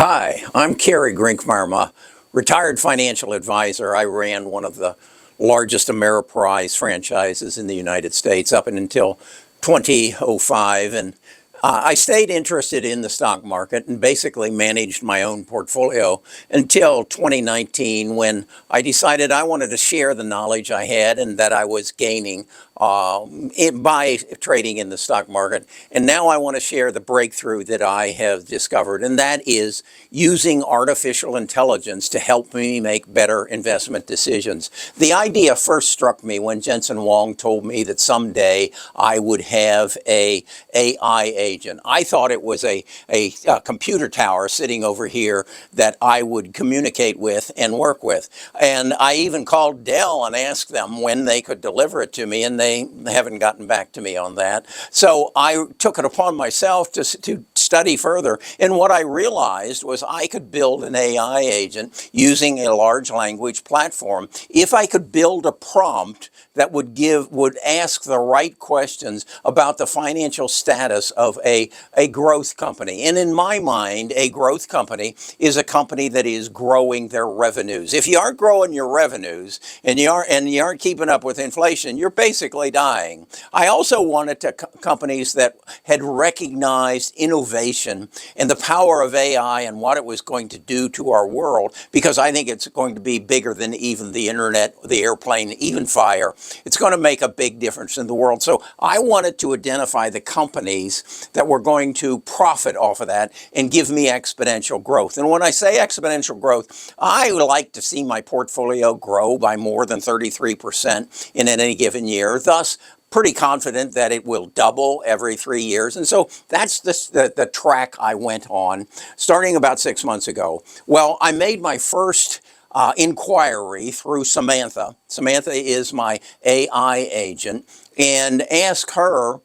Hi, I'm Kerry Grinkmeyer. I'm a retired financial advisor. I ran one of the largest Ameriprise franchises in the United States up until 2005. And I stayed interested in the stock market and basically managed my own portfolio until 2019 when I decided I wanted to share the knowledge I had and that I was gaining by trading in the stock market. And now I want to share the breakthrough that I have discovered, and that is using artificial intelligence to help me make better investment decisions. The idea first struck me when Jensen Huang told me that someday I would have a AI agent. I thought it was a computer tower sitting over here that I would communicate with and work with. And I even called Dell and asked them when they could deliver it to me, and they haven't gotten back to me on that. So I took it upon myself to study further. And what I realized was I could build an AI agent using a large language platform if I could build a prompt that would ask the right questions about the financial status of a growth company. And in my mind, a growth company is a company that is growing their revenues. If you aren't growing your revenues and you aren't keeping up with inflation, you're basically dying. I also wanted companies that had recognized innovation and the power of AI and what it was going to do to our world, because I think it's going to be bigger than even the internet, the airplane, even fire. It's going to make a big difference in the world. So I wanted to identify the companies that were going to profit off of that and give me exponential growth. And when I say exponential growth, I would like to see my portfolio grow by more than 33% in any given year. Thus, pretty confident that it will double every 3 years. And so that's the track I went on starting about 6 months ago. Well, I made my first inquiry through Samantha. Samantha is my AI agent, and asked her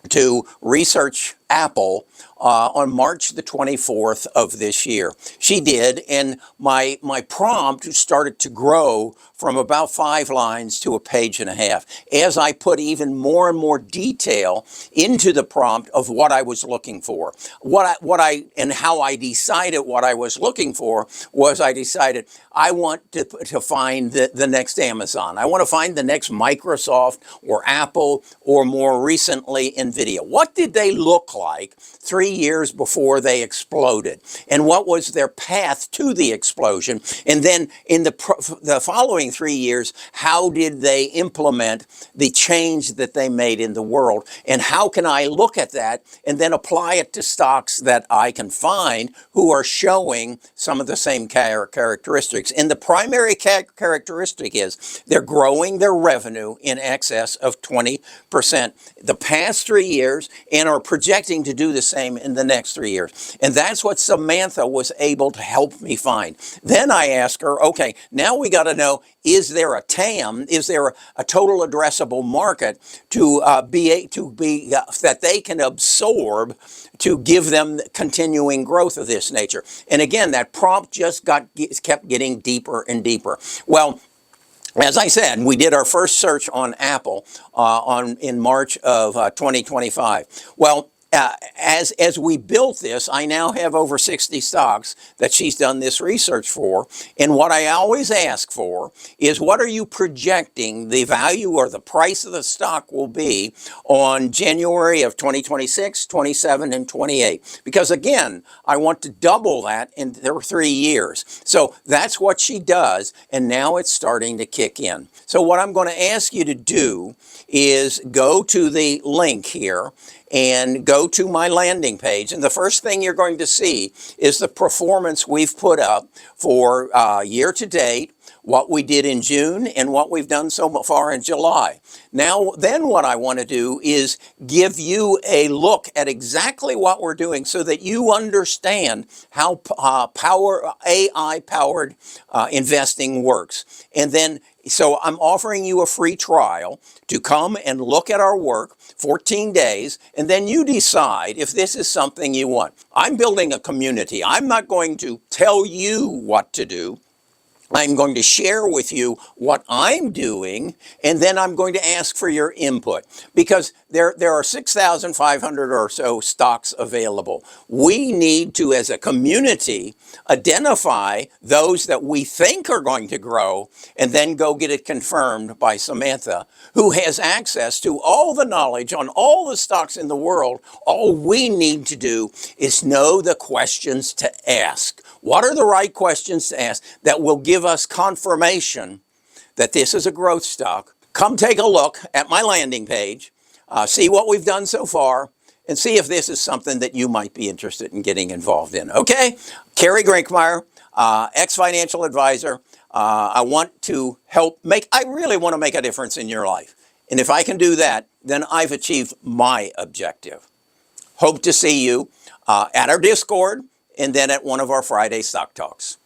to research Apple on March the 24th of this year. She did, and my prompt started to grow from about 5 lines to a page and a half as I put even more and more detail into the prompt of what I was looking for. And how I decided what I was looking for was I decided I want to find the next Amazon. I want to find the next Microsoft or Apple, or more recently NVIDIA. What did they look like 3 years before they exploded? And what was their path to the explosion? And then in the following 3 years, how did they implement the change that they made in the world? And how can I look at that and then apply it to stocks that I can find who are showing some of the same characteristics? And the primary characteristic is they're growing their revenue in excess of 20% the past 3 years and are projecting to do the same in the next 3 years. And that's what Samantha was able to help me find. Then I asked her, okay, now we got to know, is there a TAM? Is there a total addressable market that they can absorb to give them continuing growth of this nature? And again, that prompt just kept getting deeper and deeper. Well, as I said, we did our first search on Apple in March of 2025. Well, as we built this, I now have over 60 stocks that she's done this research for. And what I always ask for is, what are you projecting the value or the price of the stock will be on January of 2026, 27, and 28? Because again, I want to double that in 3 years. So that's what she does. And now it's starting to kick in. So what I'm going to ask you to do is go to the link here and go to my landing page. And the first thing you're going to see is the performance we've put up for year to date, what we did in June, and what we've done so far in July. Now, then what I want to do is give you a look at exactly what we're doing so that you understand how AI-powered investing works. And then, so I'm offering you a free trial to come and look at our work, 14 days, and then you decide if this is something you want. I'm building a community. I'm not going to tell you what to do. I'm going to share with you what I'm doing, and then I'm going to ask for your input because there are 6,500 or so stocks available. We need to, as a community, identify those that we think are going to grow and then go get it confirmed by Samantha, who has access to all the knowledge on all the stocks in the world. All we need to do is know the questions to ask. What are the right questions to ask that will give us confirmation that this is a growth stock? Come take a look at my landing page, see what we've done so far, and see if this is something that you might be interested in getting involved in. Okay? Kerry Grinkmeyer, ex-financial advisor. I want to I really want to make a difference in your life. And if I can do that, then I've achieved my objective. Hope to see you at our Discord and then at one of our Friday Stock Talks.